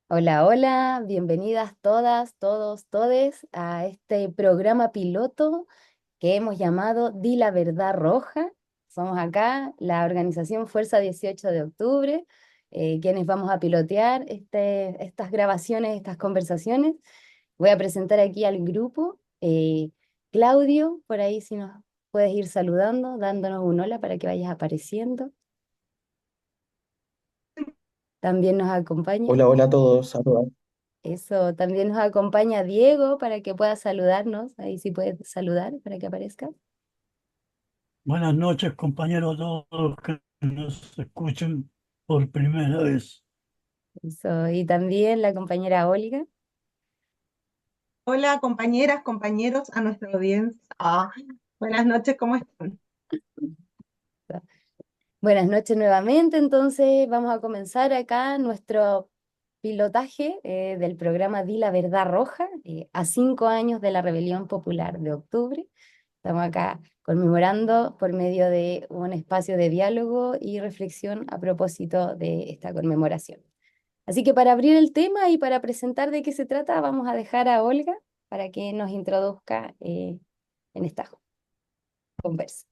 Hola, hola, bienvenidas todas, todos, todes a este programa piloto que hemos llamado Di la Verdad Roja. Somos acá, la organización Fuerza 18 de Octubre, quienes vamos a pilotear estas grabaciones, estas conversaciones. Voy a presentar aquí al grupo. Claudio, por ahí si nos puedes ir saludando, dándonos un hola para que vayas apareciendo. También nos acompaña. Hola, hola a todos. Saludos. Eso, también nos acompaña Diego para que pueda saludarnos. Ahí sí puedes saludar para que aparezca. Buenas noches, compañeros, a todos que nos escuchen por primera vez. Eso, y también la compañera Olga. Hola, compañeras, compañeros, a nuestra audiencia. Buenas noches, ¿cómo están? Buenas noches nuevamente. Entonces vamos a comenzar acá nuestro pilotaje del programa Di la Verdad Roja, a 5 años de la Rebelión Popular de Octubre. Estamos acá conmemorando por medio de un espacio de diálogo y reflexión a propósito de esta conmemoración. Así que para abrir el tema y para presentar de qué se trata, vamos a dejar a Olga para que nos introduzca en esta conversa.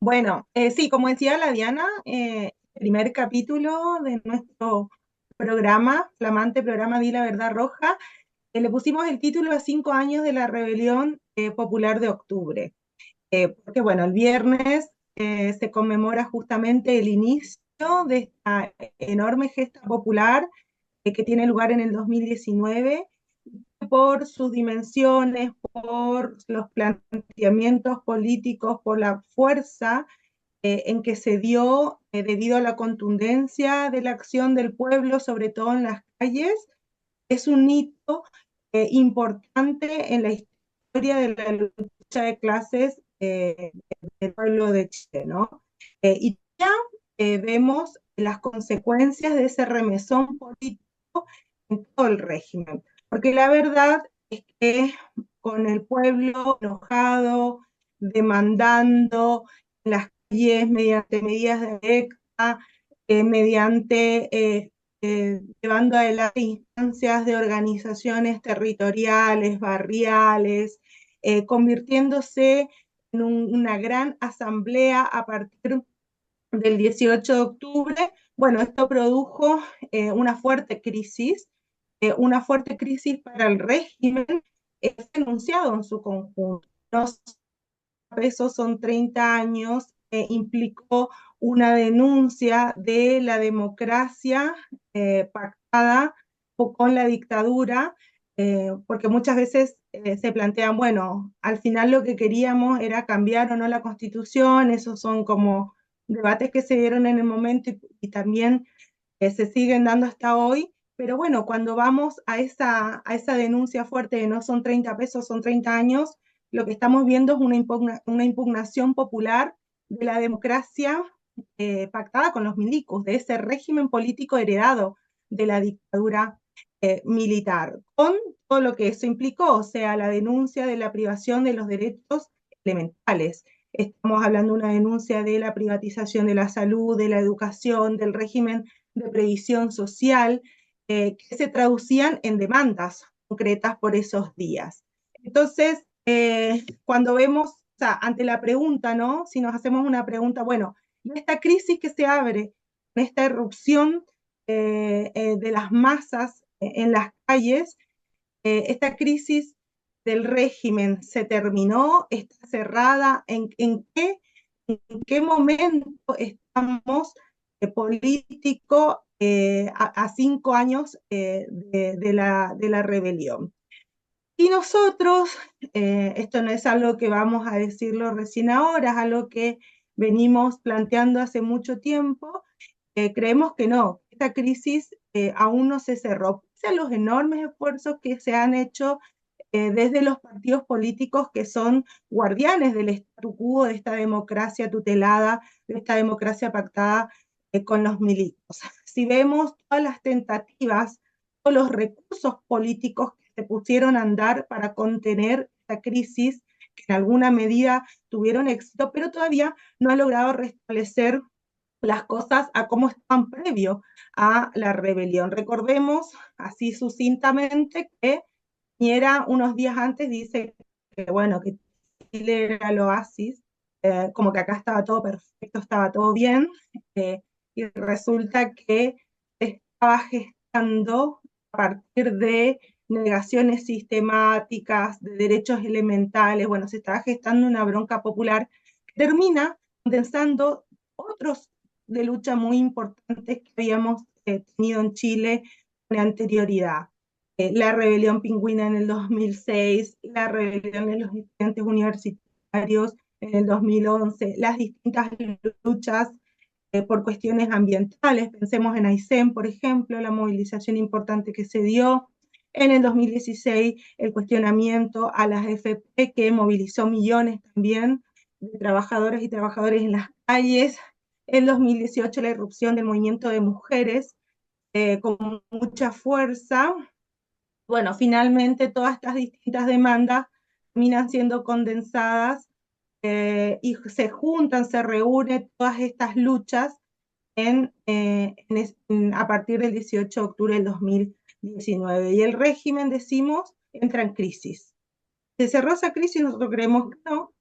Bueno, sí, como decía la Diana, el primer capítulo de nuestro programa, flamante programa Di la Verdad Roja, le pusimos el título a 5 años de la Rebelión Popular de Octubre. Porque bueno, el viernes se conmemora justamente el inicio de esta enorme gesta popular que tiene lugar en el 2019 por sus dimensiones, por los planteamientos políticos, por la fuerza en que se dio debido a la contundencia de la acción del pueblo, sobre todo en las calles. Es un hito importante en la historia de la lucha de clases del pueblo de Chile, ¿no? Y ya vemos las consecuencias de ese remesón político en todo el régimen. Porque la verdad es que con el pueblo enojado, demandando en las calles mediante medidas de directa, mediante llevando adelante instancias de organizaciones territoriales, barriales, convirtiéndose en una gran asamblea a partir del 18 de octubre. Bueno, esto produjo una fuerte crisis para el régimen, denunciado en su conjunto. Los pesos son 30 años, implicó una denuncia de la democracia pactada con la dictadura, porque muchas veces se plantean, bueno, al final lo que queríamos era cambiar o no la constitución. Esos son como debates que se dieron en el momento y también se siguen dando hasta hoy. Pero bueno, cuando vamos a esa denuncia fuerte de no son 30 pesos, son 30 años, lo que estamos viendo es una impugnación popular de la democracia pactada con los milicos, de ese régimen político heredado de la dictadura militar, con todo lo que eso implicó, o sea, la denuncia de la privación de los derechos elementales. Estamos hablando de una denuncia de la privatización de la salud, de la educación, del régimen de previsión social, que se traducían en demandas concretas por esos días. Entonces, cuando vemos, o sea, ante la pregunta, ¿no? Si nos hacemos una pregunta, bueno, y esta crisis que se abre, esta erupción de las masas en las calles, esta crisis del régimen se terminó, está cerrada, en qué momento estamos político a 5 años de la rebelión. Y nosotros, esto no es algo que vamos a decirlo recién ahora, es algo que venimos planteando hace mucho tiempo. Creemos que no, esta crisis aún no se cerró, pese a los enormes esfuerzos que se han hecho desde los partidos políticos que son guardianes del statu quo, de esta democracia tutelada, de esta democracia pactada con los milicos. Si vemos todas las tentativas, todos los recursos políticos que se pusieron a andar para contener esta crisis, que en alguna medida tuvieron éxito, pero todavía no ha logrado restablecer las cosas a cómo estaban previo a la rebelión. Recordemos así sucintamente que Piñera unos días antes dice que, bueno, que Chile era el oasis, como que acá estaba todo perfecto, estaba todo bien, eh, y resulta que estaba gestando a partir de negaciones sistemáticas de derechos elementales, bueno, se estaba gestando una bronca popular que termina condensando otros de lucha muy importantes que habíamos tenido en Chile con anterioridad. La rebelión pingüina en el 2006, la rebelión de los estudiantes universitarios en el 2011, las distintas luchas por cuestiones ambientales. Pensemos en Aysén, por ejemplo, la movilización importante que se dio. En el 2016, el cuestionamiento a las FP, que movilizó millones también de trabajadoras y trabajadores en las calles. En 2018, la irrupción del movimiento de mujeres con mucha fuerza. Bueno, finalmente todas estas distintas demandas terminan siendo condensadas y se juntan, se reúnen todas estas luchas a partir del 18 de octubre del 2019. Y el régimen, decimos, entra en crisis. ¿Se cerró esa crisis? Nosotros creemos que no.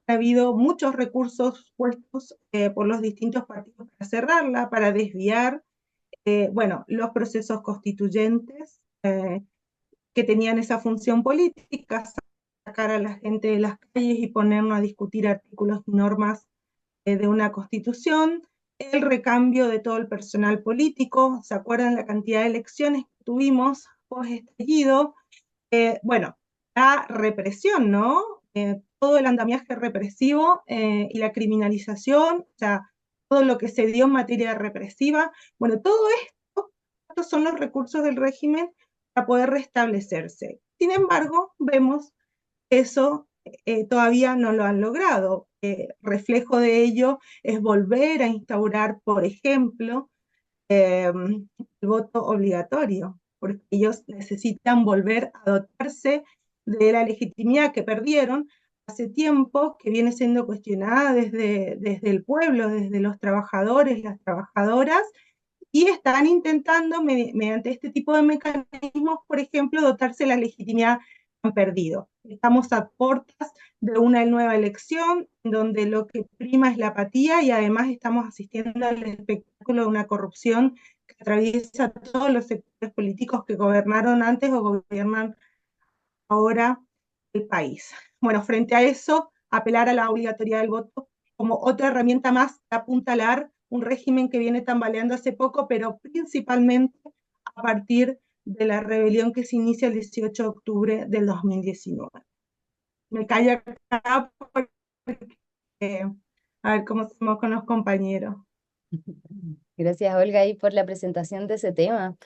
Ha habido muchos recursos puestos por los distintos partidos para cerrarla, para desviar, bueno, los procesos constituyentes que tenían esa función política, sacar a la gente de las calles y ponernos a discutir artículos y normas de una constitución, el recambio de todo el personal político, ¿se acuerdan la cantidad de elecciones que tuvimos post estallido? Bueno, la represión, ¿no? Todo el andamiaje represivo y la criminalización, o sea, todo lo que se dio en materia represiva, bueno, todo esto, estos son los recursos del régimen para poder restablecerse. Sin embargo, vemos que eso todavía no lo han logrado. Reflejo de ello es volver a instaurar, por ejemplo, el voto obligatorio, porque ellos necesitan volver a dotarse de la legitimidad que perdieron hace tiempo, que viene siendo cuestionada desde el pueblo, desde los trabajadores, las trabajadoras, y están intentando, mediante este tipo de mecanismos, por ejemplo, dotarse de la legitimidad que han perdido. Estamos a puertas de una nueva elección, donde lo que prima es la apatía y además estamos asistiendo al espectáculo de una corrupción que atraviesa todos los sectores políticos que gobernaron antes o gobiernan ahora el país. Bueno, frente a eso, apelar a la obligatoriedad del voto como otra herramienta más para apuntalar un régimen que viene tambaleando hace poco, pero principalmente a partir de la rebelión que se inicia el 18 de octubre del 2019. Me callo acá porque a ver cómo hacemos con los compañeros. Gracias, Olga, ahí por la presentación de ese tema.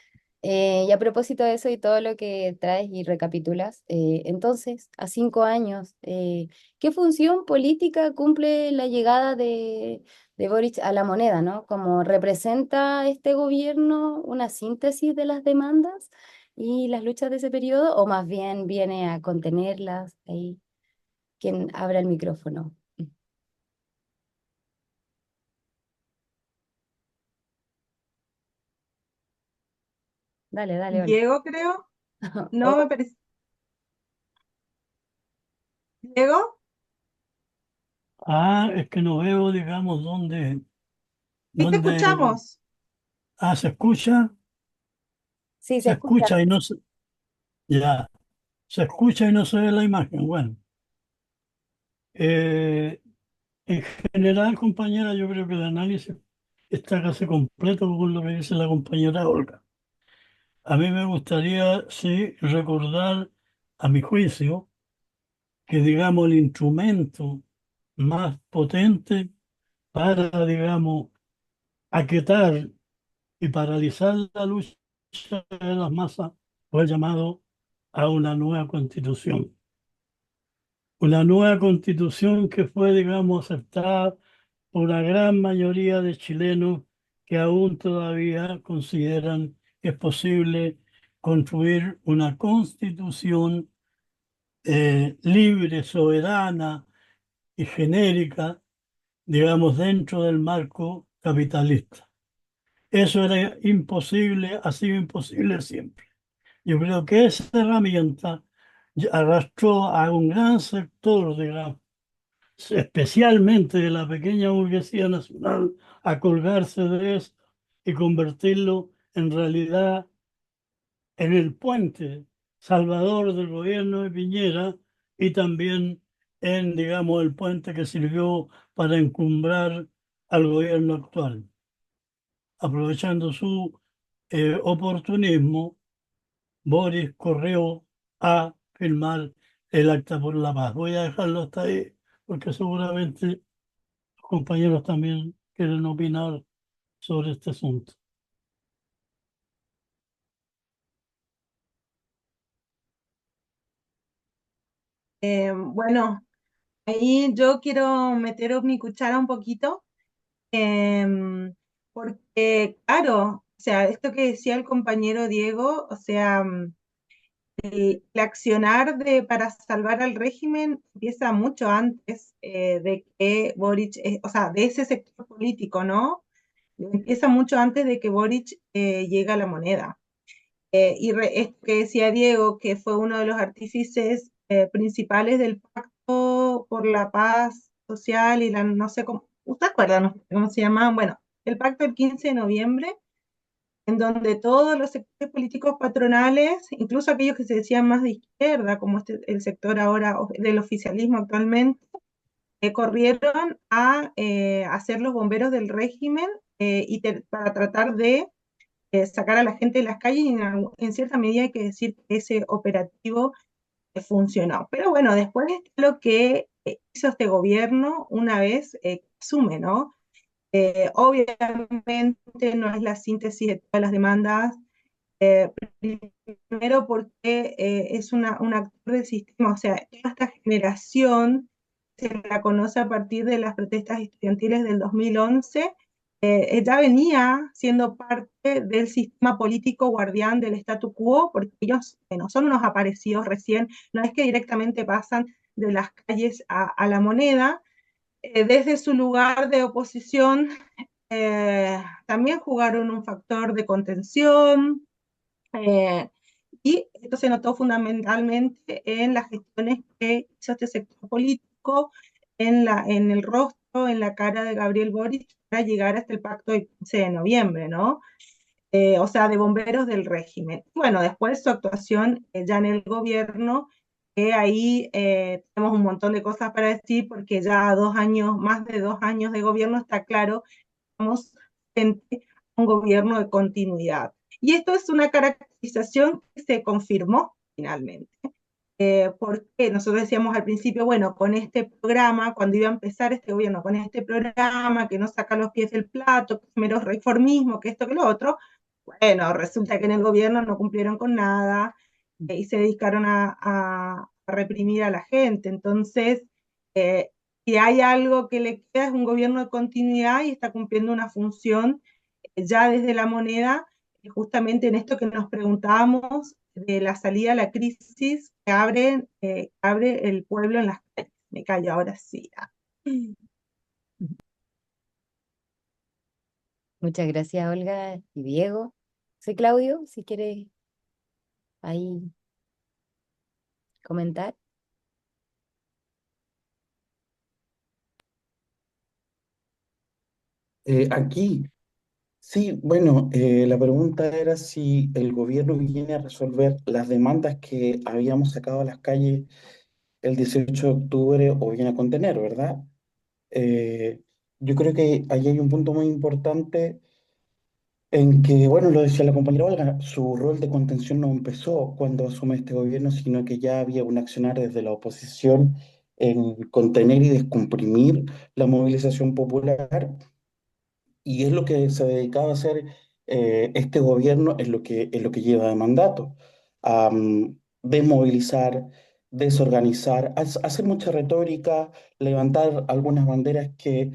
Y a propósito de eso y todo lo que traes y recapitulas, entonces, a 5 años, ¿qué función política cumple la llegada de Boric a la moneda, ¿no? ¿Cómo representa este gobierno una síntesis de las demandas y las luchas de ese periodo, o más bien viene a contenerlas? Ahí, quien abra el micrófono. Dale, dale, Olga. Diego, creo. No Oh, me parece. Diego, Ah, es que no veo, digamos, dónde, ahí te dónde, escuchamos. sí, se se escucha. escucha y no se, ya, se escucha y no se ve la imagen. Bueno, eh, en general, compañera, yo creo que el análisis está casi completo con lo que dice la compañera Olga. A mí me gustaría, sí, recordar, a mi juicio, que, digamos, el instrumento más potente para, digamos, aquietar y paralizar la lucha de las masas fue el llamado a una nueva constitución. Una nueva constitución que fue, digamos, aceptada por una gran mayoría de chilenos que aún todavía consideran que es posible construir una constitución libre, soberana y genérica, digamos, dentro del marco capitalista. Eso era imposible, ha sido imposible siempre. Yo creo que esa herramienta arrastró a un gran sector, digamos, especialmente de la pequeña burguesía nacional, a colgarse de eso y convertirlo en realidad en el puente salvador del gobierno de Piñera y también en, digamos, el puente que sirvió para encumbrar al gobierno actual. Aprovechando su oportunismo, Boris corrió a firmar el acta por la paz. Voy a dejarlo hasta ahí porque seguramente los compañeros también quieren opinar sobre este asunto. Bueno, ahí yo quiero meter mi cuchara un poquito, porque, claro, o sea, esto que decía el compañero Diego, o sea, el accionar para salvar al régimen empieza mucho antes de que Boric, o sea, de ese sector político, ¿no? Empieza mucho antes de que Boric llegue a la moneda. Esto que decía Diego, que fue uno de los artífices principales del Pacto por la Paz Social y la, no sé cómo, ¿usted acuerda, no? ¿Cómo se llama? Bueno, el pacto del 15 de noviembre, en donde todos los sectores políticos patronales, incluso aquellos que se decían más de izquierda, como el sector ahora del oficialismo actualmente, corrieron a ser los bomberos del régimen para tratar de sacar a la gente de las calles y en cierta medida hay que decir que ese operativo funcionó. Pero bueno, después está lo que hizo este gobierno una vez asume, ¿no? Obviamente no es la síntesis de todas las demandas, eh, primero porque es un actor del sistema, o sea, toda esta generación se la conoce a partir de las protestas estudiantiles del 2011, ya venía siendo parte del sistema político guardián del statu quo, porque ellos no son unos aparecidos recién, no es que directamente pasan de las calles a la moneda, desde su lugar de oposición también jugaron un factor de contención, eh, y esto se notó fundamentalmente en las gestiones que hizo este sector político, en el rostro, en la cara de Gabriel Boric para llegar hasta el pacto del 15 de noviembre, ¿no? O sea, de bomberos del régimen. Bueno, después su actuación ya en el gobierno, que ahí tenemos un montón de cosas para decir, porque ya 2 años, más de 2 años de gobierno, está claro estamos frente a un gobierno de continuidad. Y esto es una caracterización que se confirmó finalmente. Porque nosotros decíamos al principio, bueno, con este programa, cuando iba a empezar este gobierno, con este programa que no saca los pies del plato, que es mero reformismo, que esto, que lo otro, bueno, resulta que en el gobierno no cumplieron con nada y se dedicaron a reprimir a la gente. Entonces, eh, si hay algo que le queda es un gobierno de continuidad y está cumpliendo una función ya desde la moneda, justamente en esto que nos preguntábamos de la salida a la crisis abre el pueblo en las calles. Me callo ahora sí. Muchas gracias, Olga y Diego. Soy Claudio, si quieres ahí comentar. Aquí, sí, bueno, la pregunta era si el gobierno viene a resolver las demandas que habíamos sacado a las calles el 18 de octubre o viene a contener, ¿verdad? Eh, yo creo que ahí hay un punto muy importante en que, bueno, lo decía la compañera Olga, su rol de contención no empezó cuando asume este gobierno, sino que ya había un accionar desde la oposición en contener y descomprimir la movilización popular. Y es lo que se ha dedicado a hacer este gobierno en lo que lleva de mandato. Desmovilizar, desorganizar, hacer mucha retórica, levantar algunas banderas que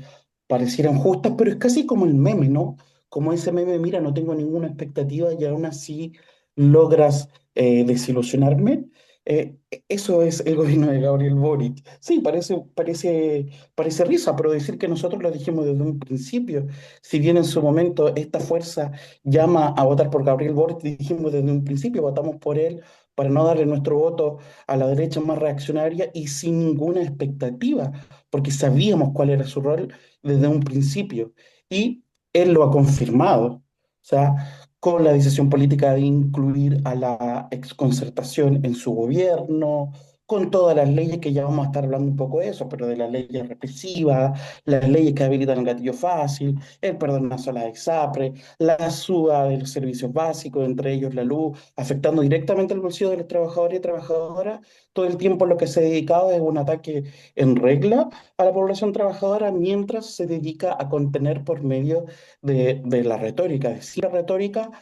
parecieran justas, pero es casi como el meme, ¿no? Como ese meme, mira, no tengo ninguna expectativa y aún así logras desilusionarme. Eso es el gobierno de Gabriel Boric. Sí, parece risa, pero decir que nosotros lo dijimos desde un principio, si bien en su momento esta fuerza llama a votar por Gabriel Boric, dijimos desde un principio, votamos por él para no darle nuestro voto a la derecha más reaccionaria y sin ninguna expectativa, porque sabíamos cuál era su rol desde un principio. Y él lo ha confirmado. O sea, con la decisión política de incluir a la exconcertación en su gobierno, con todas las leyes que ya vamos a estar hablando un poco de eso, pero de las leyes represivas, las leyes que habilitan el gatillo fácil, el perdonazo a la EXAPRE, la suba de los servicios básicos, entre ellos la luz, afectando directamente el bolsillo de los trabajadores y trabajadoras. Todo el tiempo lo que se ha dedicado es un ataque en regla a la población trabajadora mientras se dedica a contener por medio de la retórica, de decir la retórica,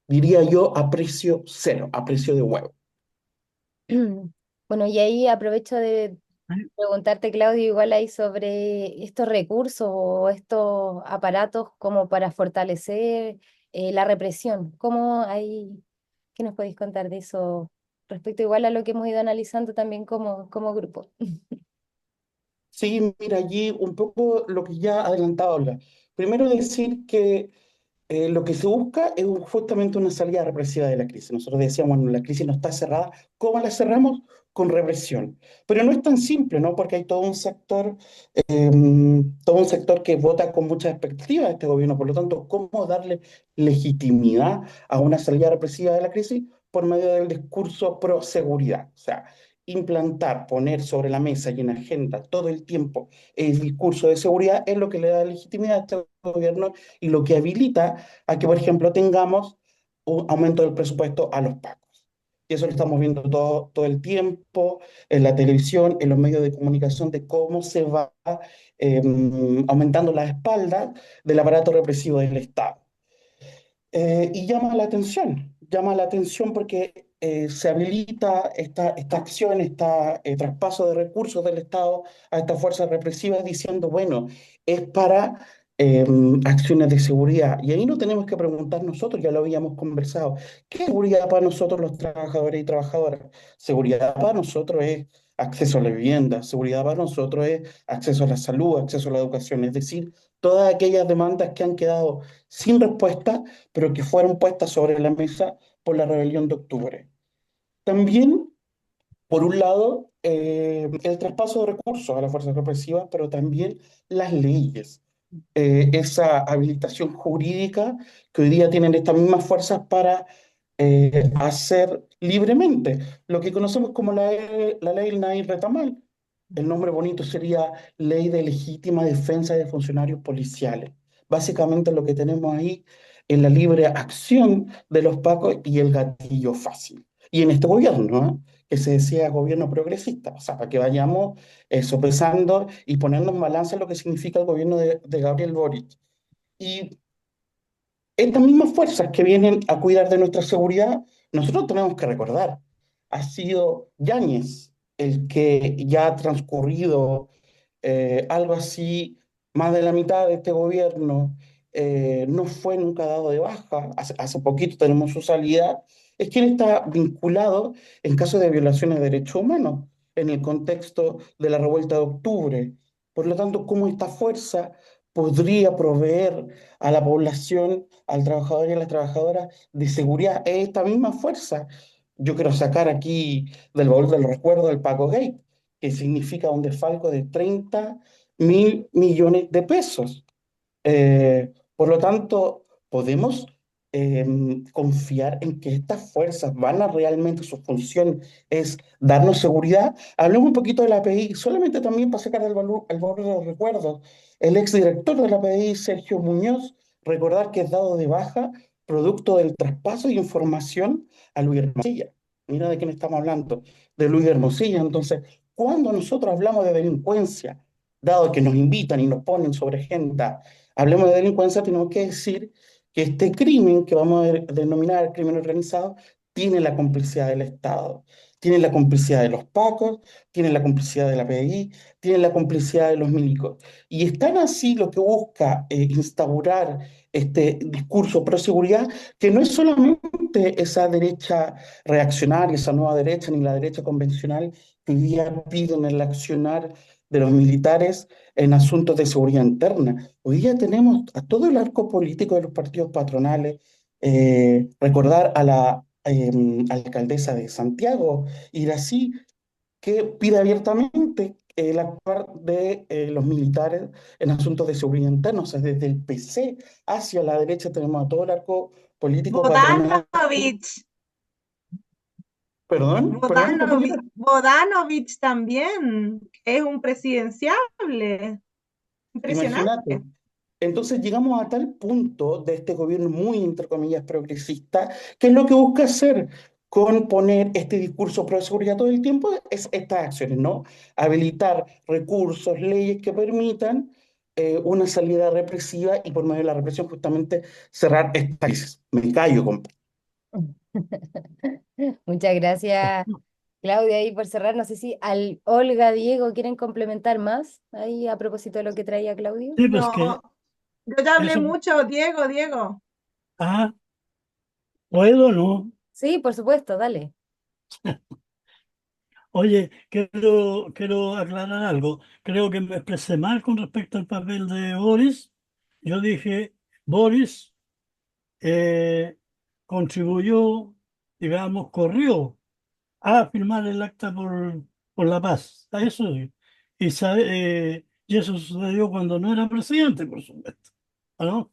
diría yo, a precio cero, a precio de huevo. Bueno, y ahí aprovecho de ¿Eh? preguntarte, Claudio, igual ahí sobre estos recursos o estos aparatos como para fortalecer la represión. ¿Cómo hay, qué nos podéis contar de eso respecto igual a lo que hemos ido analizando también como grupo? Sí, mira, allí un poco lo que ya adelantaba Olga. Primero decir que lo que se busca es justamente una salida represiva de la crisis. Nosotros decíamos, bueno, la crisis no está cerrada. ¿Cómo la cerramos? Con represión. Pero no es tan simple, ¿no? Porque hay todo un sector que vota con mucha expectativa a este gobierno. Por lo tanto, ¿cómo darle legitimidad a una salida represiva de la crisis? Por medio del discurso pro seguridad. O sea, implantar, poner sobre la mesa y en agenda todo el tiempo el discurso de seguridad es lo que le da legitimidad a este gobierno y lo que habilita a que, por ejemplo, tengamos un aumento del presupuesto a los pagos. Y eso lo estamos viendo todo el tiempo en la televisión, en los medios de comunicación, de cómo se va eh, aumentando la espalda del aparato represivo del Estado. Y llama la atención porque se habilita esta acción, este traspaso de recursos del Estado a estas fuerzas represivas diciendo, bueno, es para eh, acciones de seguridad. Y ahí no tenemos que preguntar nosotros, ya lo habíamos conversado, ¿qué es seguridad para nosotros los trabajadores y trabajadoras? Seguridad para nosotros es acceso a la vivienda, seguridad para nosotros es acceso a la salud, acceso a la educación, es decir, todas aquellas demandas que han quedado sin respuesta pero que fueron puestas sobre la mesa por la rebelión de octubre. También, por un lado, el traspaso de recursos a las fuerzas represivas, pero también las leyes, esa habilitación jurídica que hoy día tienen estas mismas fuerzas para hacer libremente lo que conocemos como la ley Nair Retamal. El nombre bonito sería Ley de Legítima Defensa de Funcionarios Policiales. Básicamente lo que tenemos ahí es la libre acción de los pacos y el gatillo fácil. Y en este gobierno, que se decía gobierno progresista, o sea, para que vayamos sopesando y poniendo en balance lo que significa el gobierno de Gabriel Boric. Y estas mismas fuerzas que vienen a cuidar de nuestra seguridad, nosotros tenemos que recordar, ha sido Yáñez el que ya ha transcurrido algo así, más de la mitad de este gobierno, no fue nunca dado de baja, hace poquito tenemos su salida, es quien está vinculado en caso de violaciones de derechos humanos, en el contexto de la revuelta de octubre. Por lo tanto, ¿cómo esta fuerza podría proveer a la población, al trabajador y a las trabajadoras de seguridad? Es esta misma fuerza. Yo quiero sacar aquí del baúl del recuerdo el Paco Gate, que significa un desfalco de 30.000 millones de pesos. Por lo tanto, podemos confiar en que estas fuerzas van a realmente, su función es darnos seguridad. Hablemos un poquito de la API, solamente también para sacar el valor de los recuerdos. El exdirector de la API, Sergio Muñoz, recordar que es dado de baja producto del traspaso de información a Luis Hermosilla. Mira de quién estamos hablando, de Luis Hermosilla. Entonces, cuando nosotros hablamos de delincuencia, dado que nos invitan y nos ponen sobre agenda, hablemos de delincuencia, tenemos que decir que este crimen, que vamos a denominar crimen organizado, tiene la complicidad del Estado, tienen la complicidad de los pacos, tienen la complicidad de la PDI, tienen la complicidad de los milicos. Y es tan así lo que busca instaurar este discurso pro seguridad, que no es solamente esa derecha reaccionaria, esa nueva derecha, ni la derecha convencional que hoy día piden el accionar de los militares en asuntos de seguridad interna. Hoy día tenemos a todo el arco político de los partidos patronales, recordar a la alcaldesa de Santiago, Irací, que pide abiertamente el actuar de los militares en asuntos de seguridad interna. O sea, desde el PC hacia la derecha tenemos a todo el arco político patronal. Bodanovich, Perdón, compañero. Bodanovich también, que es un presidenciable. Imagínate. Impresionante. Entonces llegamos a tal punto de este gobierno muy, entre comillas, progresista, que es lo que busca hacer con poner este discurso pro seguridad todo el tiempo, es estas acciones, ¿no? Habilitar recursos, leyes que permitan una salida represiva y por medio de la represión justamente cerrar estas países. Me callo, compa. Muchas gracias, Claudia, y por cerrar, no sé si Olga, Diego, ¿quieren complementar más ahí a propósito de lo que traía Claudio? Sí, pues que No, yo ya hablé eso, mucho, Diego. ah, puedo, ¿no? Sí, por supuesto, dale. Oye, quiero aclarar algo. Creo que me expresé mal con respecto al papel de Boris. Yo dije, Boris eh, contribuyó, digamos, corrió a firmar el acta por la paz. A eso sí. Y eso sucedió cuando no era presidente, por supuesto. ¿No?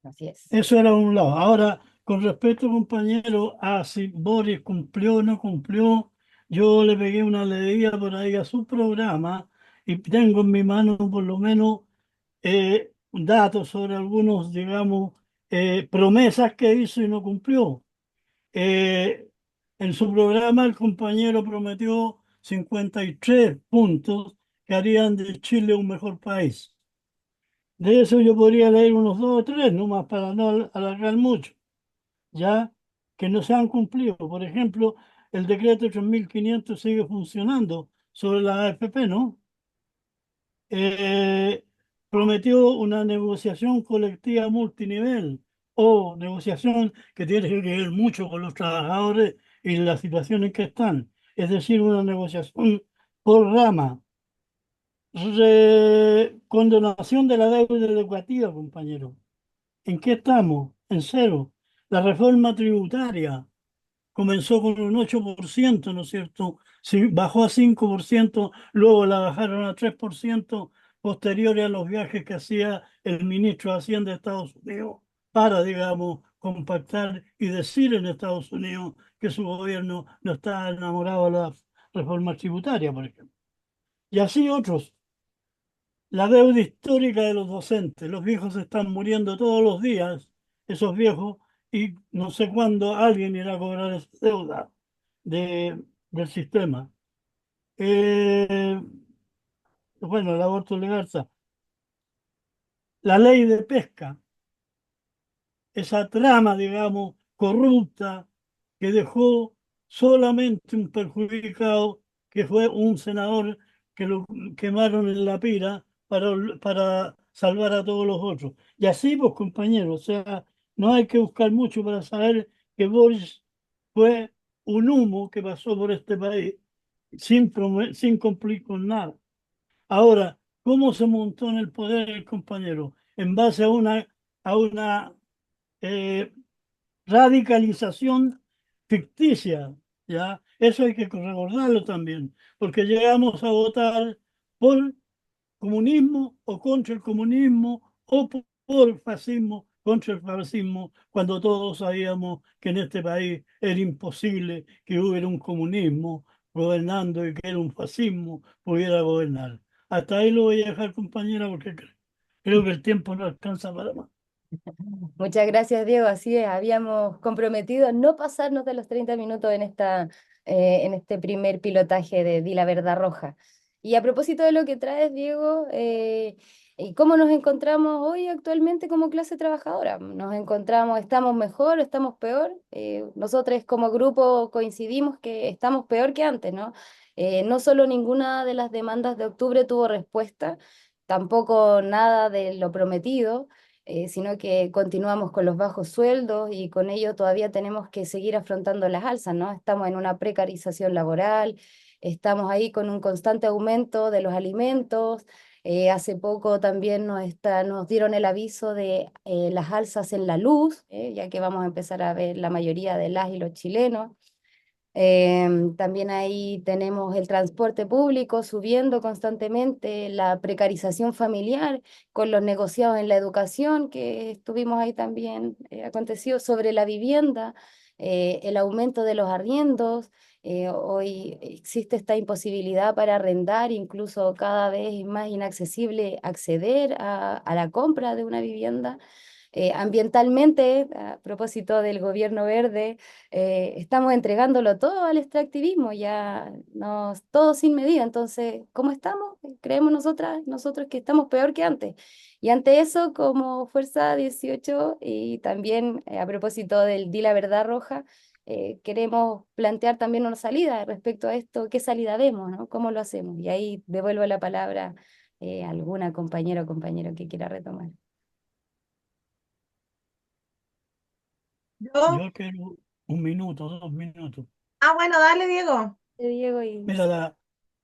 Así es. Eso era un lado. Ahora, con respecto, compañero, a si Boris cumplió o no cumplió, yo le pegué una leída por ahí a su programa y tengo en mi mano por lo menos datos sobre algunos, digamos, promesas que hizo y no cumplió. Eh, en su programa el compañero prometió 53 puntos que harían de Chile un mejor país. De eso yo podría leer unos dos o tres, nomás para no alargar mucho, ya que no se han cumplido. Por ejemplo, el decreto 3.500 sigue funcionando sobre la AFP, ¿no? eh, Prometió una negociación colectiva multinivel o negociación que tiene que ver mucho con los trabajadores y las situaciones que están. Es decir, una negociación por rama. Condonación de la deuda educativa, compañero. ¿En qué estamos? En cero. La reforma tributaria comenzó con un 8%, ¿no es cierto? Sí, bajó a 5%, luego la bajaron a 3%, posteriores a los viajes que hacía el ministro de Hacienda de Estados Unidos para, digamos, compactar y decir en Estados Unidos que su gobierno no está enamorado de la reforma tributaria, por ejemplo. Y así otros. La deuda histórica de los docentes. Los viejos se están muriendo todos los días, esos viejos, y no sé cuándo alguien irá a cobrar esa deuda del sistema. Eh, bueno, el aborto legal está. La ley de pesca, esa trama, digamos, corrupta que dejó solamente un perjudicado, que fue un senador que lo quemaron en la pira para salvar a todos los otros. Y así, pues, compañeros, o sea, no hay que buscar mucho para saber que Boris fue un humo que pasó por este país sin cumplir con nada. Ahora, ¿cómo se montó en el poder el compañero? En base a una eh, radicalización ficticia, ¿ya? Eso hay que recordarlo también, porque llegamos a votar por comunismo o contra el comunismo o por fascismo contra el fascismo, cuando todos sabíamos que en este país era imposible que hubiera un comunismo gobernando y que era un fascismo pudiera gobernar. Hasta ahí lo voy a dejar, compañera, porque creo que el tiempo no alcanza para más. Muchas gracias, Diego. Así es, habíamos comprometido no pasarnos de los 30 minutos en este primer pilotaje de Di la Verdad Roja. Y a propósito de lo que traes, Diego, ¿Y cómo nos encontramos hoy actualmente como clase trabajadora? Nos encontramos, ¿estamos mejor, estamos peor? Nosotros como grupo coincidimos que estamos peor que antes, ¿no? No solo ninguna de las demandas de octubre tuvo respuesta, tampoco nada de lo prometido, sino que continuamos con los bajos sueldos y con ello todavía tenemos que seguir afrontando las alzas, ¿no? Estamos en una precarización laboral, estamos ahí con un constante aumento de los alimentos. Hace poco también nos dieron el aviso de las alzas en la luz, ya que vamos a empezar a ver la mayoría de las y los chilenos. También ahí tenemos el transporte público subiendo constantemente, la precarización familiar con los negociados en la educación que estuvimos ahí también, aconteció sobre la vivienda, el aumento de los arriendos. Hoy existe esta imposibilidad para arrendar, incluso cada vez es más inaccesible acceder a la compra de una vivienda. Ambientalmente, a propósito del gobierno verde, estamos entregándolo todo al extractivismo, ya todo sin medida. Entonces, ¿cómo estamos? Creemos nosotros que estamos peor que antes. Y ante eso, como Fuerza 18 y también a propósito del Di la Verdad Roja, queremos plantear también una salida respecto a esto, qué salida vemos, ¿no? ¿Cómo lo hacemos? Y ahí devuelvo la palabra a alguna compañera o compañero que quiera retomar. Yo, Yo quiero un minuto, 2 minutos. bueno, dale, Diego. Diego y... Mira,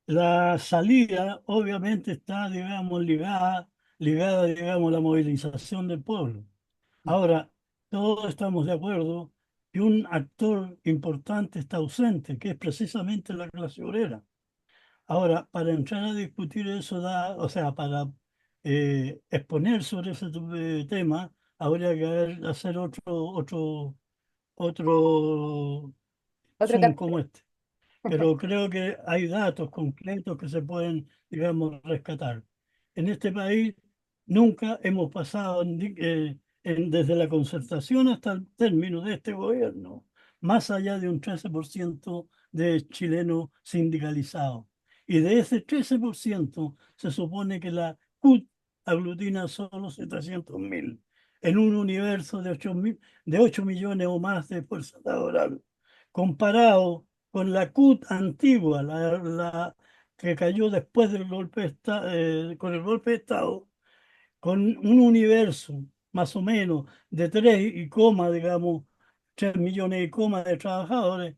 la salida obviamente está, digamos, ligada, digamos, a la movilización del pueblo. Ahora, todos estamos de acuerdo que un actor importante está ausente, que es precisamente la clase obrera. Ahora, para entrar a discutir eso, o sea, para exponer sobre ese tema, habría que hacer otro Otro Zoom capítulo. como este. Pero creo que hay datos concretos que se pueden, digamos, rescatar. En este país nunca hemos pasado desde la concertación hasta el término de este gobierno, más allá de un 13% de chilenos sindicalizados. Y de ese 13% se supone que la CUT aglutina solo 700.000 en un universo de 8 millones o más de fuerza laboral. Comparado con la CUT antigua, la que cayó después del golpe con el golpe de Estado, con un universo más o menos de 3 y coma, digamos, 3 millones y coma de trabajadores,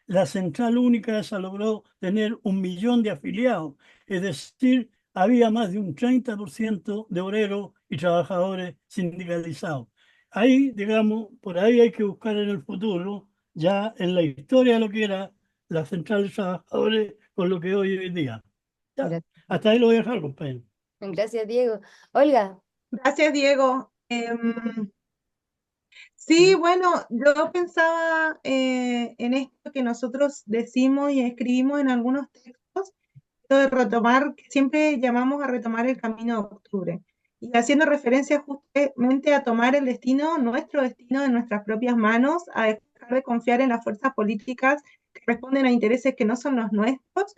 la central única esa logró tener 1 millón de afiliados, es decir, había más de un 30% de obreros y trabajadores sindicalizados. Ahí, digamos, por ahí hay que buscar en el futuro, ya en la historia de lo que era la central de trabajadores con lo que hoy día. Ya, Gracias. hasta ahí lo voy a dejar, compañero. Gracias, Diego. Olga, Gracias, Diego. Sí, sí, bueno, yo pensaba en esto que nosotros decimos y escribimos en algunos textos, esto de retomar, que siempre llamamos a retomar el camino de octubre, y haciendo referencia justamente a tomar el destino, nuestro destino en nuestras propias manos, a dejar de confiar en las fuerzas políticas que responden a intereses que no son los nuestros.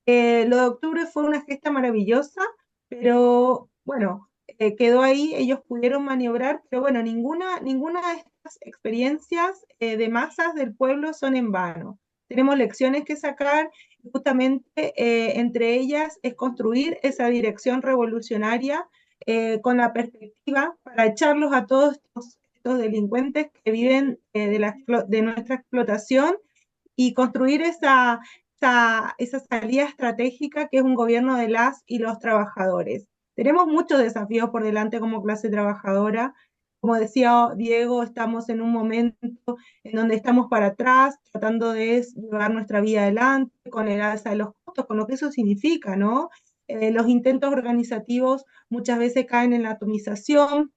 Lo de octubre fue una gesta maravillosa, pero bueno, quedó ahí, ellos pudieron maniobrar, pero bueno, ninguna de estas experiencias de masas del pueblo son en vano. Tenemos lecciones que sacar y justamente entre ellas es construir esa dirección revolucionaria con la perspectiva para echarlos a todos estos delincuentes que viven de nuestra explotación y construir esa salida estratégica que es un gobierno de las y los trabajadores. Tenemos muchos desafíos por delante como clase trabajadora. Como decía Diego, estamos en un momento en donde estamos para atrás, tratando de llevar nuestra vida adelante, con el alza de los costos, con lo que eso significa, ¿no? Los intentos organizativos muchas veces caen en la atomización,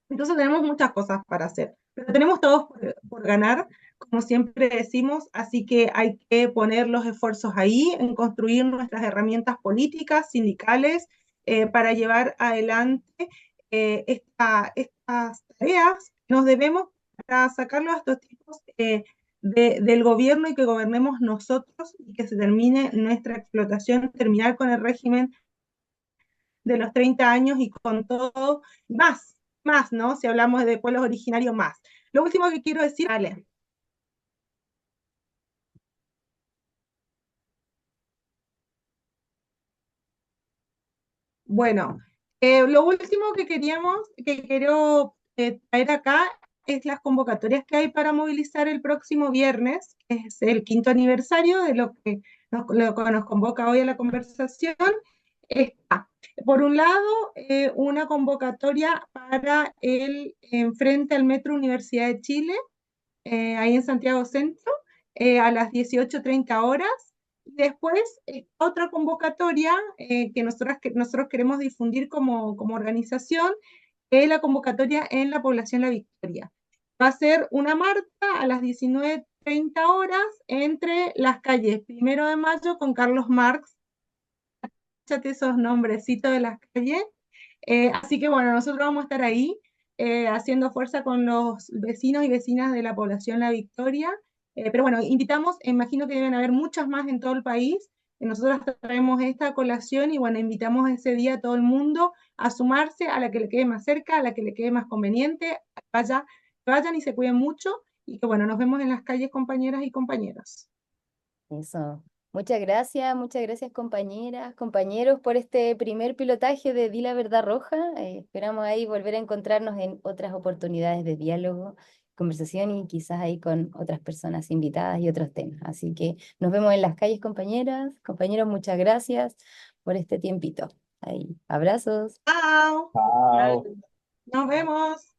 entonces tenemos muchas cosas para hacer, pero tenemos todos por ganar, como siempre decimos, así que hay que poner los esfuerzos ahí en construir nuestras herramientas políticas, sindicales, para llevar adelante estas tareas que nos debemos para sacarlos a estos tipos del gobierno y que gobernemos nosotros y que se termine nuestra explotación, terminar con el régimen de los 30 años y con todo, más, ¿no? Si hablamos de pueblos originarios, más. Lo último que quiero decir, vale. Bueno, lo último que quiero traer acá es las convocatorias que hay para movilizar el próximo viernes, que es el 5.º aniversario de lo que nos convoca hoy a la conversación. Está, por un lado, una convocatoria para el frente al Metro Universidad de Chile, ahí en Santiago Centro, a las 18:30 horas. Después, otra convocatoria que nosotros queremos difundir como organización, es la convocatoria en la población La Victoria. Va a ser una marcha a las 19:30 horas entre las calles 1 de Mayo con Carlos Marx. Échate esos nombrecitos de las calles. Así que bueno, nosotros vamos a estar ahí haciendo fuerza con los vecinos y vecinas de la población La Victoria. Pero bueno, invitamos, imagino que deben haber muchas más en todo el país. Nosotros traemos esta colación y bueno, invitamos ese día a todo el mundo a sumarse, a la que le quede más cerca, a la que le quede más conveniente. Vayan y se cuiden mucho y que bueno, nos vemos en las calles, compañeras y compañeros. Eso. Muchas gracias compañeras, compañeros por este primer pilotaje de Di la Verdad Roja. Esperamos ahí volver a encontrarnos en otras oportunidades de diálogo, conversación y quizás ahí con otras personas invitadas y otros temas. Así que nos vemos en las calles, compañeras, compañeros, muchas gracias por este tiempito. Ahí, abrazos. ¡Chao! Chao. Nos vemos.